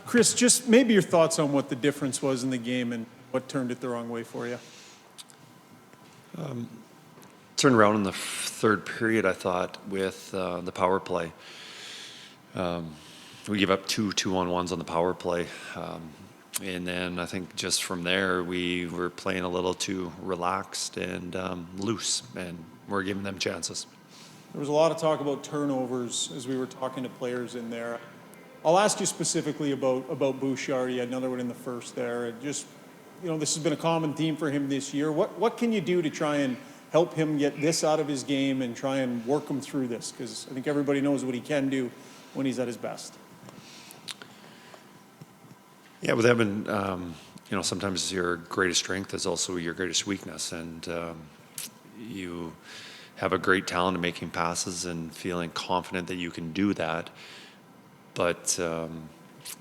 Kris, just maybe your thoughts on what the difference was in the game and what turned it the wrong way for you. Turned around in the third period, I thought, with the power play. We gave up two 2-on-1s on the power play. And then I think just from there, we were playing a little too relaxed and loose, and we're giving them chances. There was a lot of talk about turnovers as we were talking to players in there. I'll ask you specifically about Bouchard. He had another one in the first there. Just, this has been a common theme for him this year. What can you do to try and help him get this out of his game and try and work him through this? Because I think everybody knows what he can do when he's at his best. Yeah, with Evan, sometimes your greatest strength is also your greatest weakness, and you have a great talent in making passes and feeling confident that you can do that. But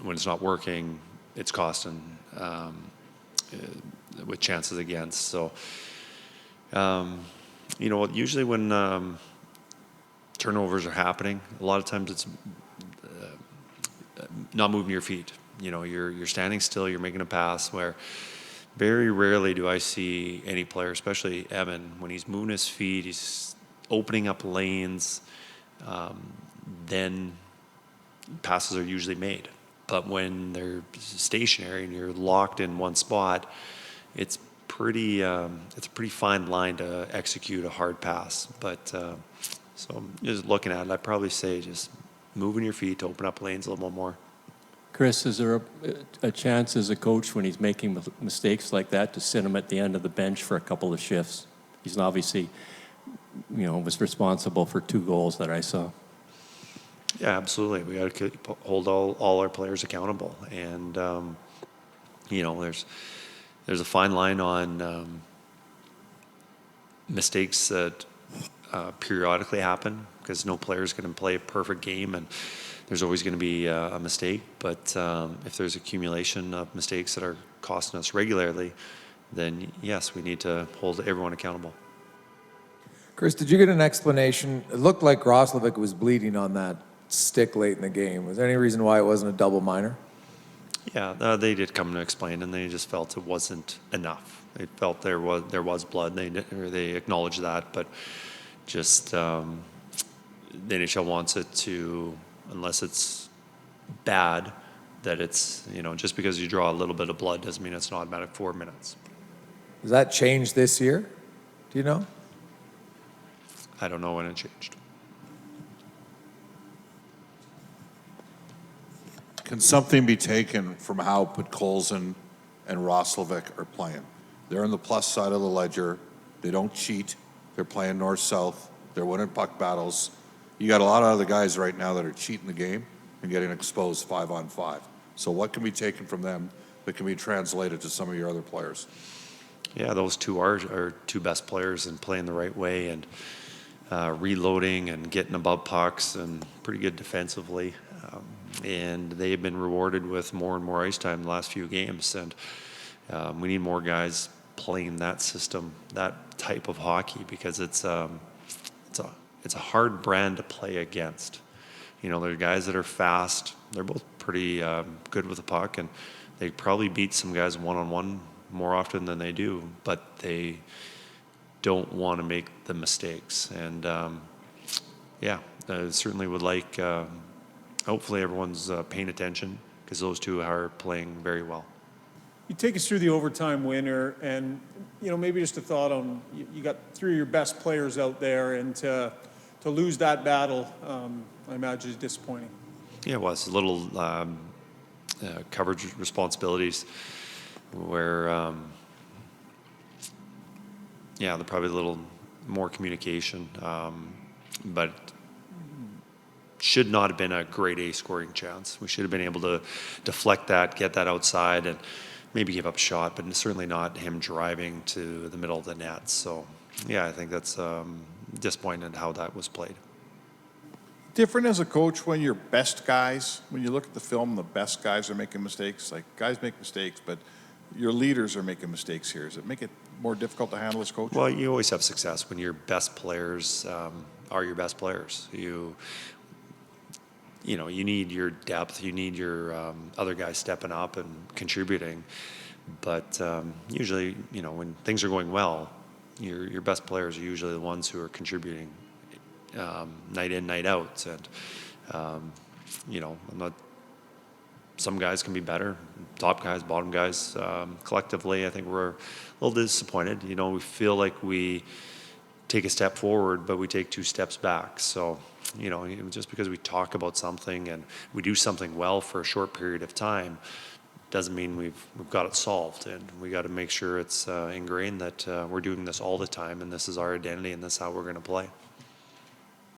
when it's not working, it's costing with chances against. So, usually when turnovers are happening, a lot of times it's not moving your feet. You're standing still, you're making a pass, where very rarely do I see any player, especially Evan, when he's moving his feet, he's opening up lanes, then passes are usually made. But when they're stationary and you're locked in one spot, it's a pretty fine line to execute a hard pass. But so just looking at it, I'd probably say just moving your feet to open up lanes a little more. Kris, is there a chance as a coach when he's making mistakes like that to sit him at the end of the bench for a couple of shifts? He's obviously, was responsible for 2 goals that I saw. Yeah, absolutely. We got to hold all our players accountable, and there's a fine line on mistakes that periodically happen, because no player is going to play a perfect game, and there's always going to be a mistake. But if there's accumulation of mistakes that are costing us regularly, then yes, we need to hold everyone accountable. Kris, did you get an explanation? It looked like Roslovic was bleeding on that stick late in the game. Was there any reason why it wasn't a double minor? Yeah, they did come to explain, and they just felt it wasn't enough. They felt there was blood. They acknowledged that, but just the NHL wants it to, unless it's bad, that it's, just because you draw a little bit of blood doesn't mean it's an automatic 4 minutes. Does that change this year? Do you know? I don't know when it changed. Can something be taken from how Podkolzin and Roslovic are playing? They're on the plus side of the ledger. They don't cheat. They're playing north-south. They're winning puck battles. You got a lot of other guys right now that are cheating the game and getting exposed 5-on-5. So what can be taken from them that can be translated to some of your other players? Yeah, those two are our 2 best players in playing the right way and reloading and getting above pucks and pretty good defensively. And they've been rewarded with more and more ice time the last few games. And we need more guys playing that system, that type of hockey, because it's a hard brand to play against. There are guys that are fast. They're both pretty good with the puck, and they probably beat some guys one-on-one more often than they do, but they don't want to make the mistakes. And I certainly would like, hopefully everyone's paying attention, because those 2 are playing very well. You take us through the overtime winner, and maybe just a thought on, you got 3 of your best players out there, and to lose that battle, I imagine is disappointing. Yeah, it was a little coverage responsibilities where they're probably a little more communication, but should not have been a grade A scoring chance. We should have been able to deflect that, get that outside, and maybe give up a shot, but certainly not him driving to the middle of the net. So, I think that's disappointing how that was played. Different as a coach when your best guys, when you look at the film, the best guys are making mistakes. Like, guys make mistakes, but your leaders are making mistakes here. Does it make it more difficult to handle as coach? Well, you always have success when your best players are your best players. you need your depth, you need your other guys stepping up and contributing. But usually, when things are going well, your best players are usually the ones who are contributing night in, night out. And, I'm not. Some guys can be better, top guys, bottom guys. Collectively, I think we're a little disappointed. We feel like we take a step forward, but we take 2 steps back. So, just because we talk about something and we do something well for a short period of time, doesn't mean we've got it solved. And we got to make sure it's ingrained that we're doing this all the time, and this is our identity, and this is how we're going to play.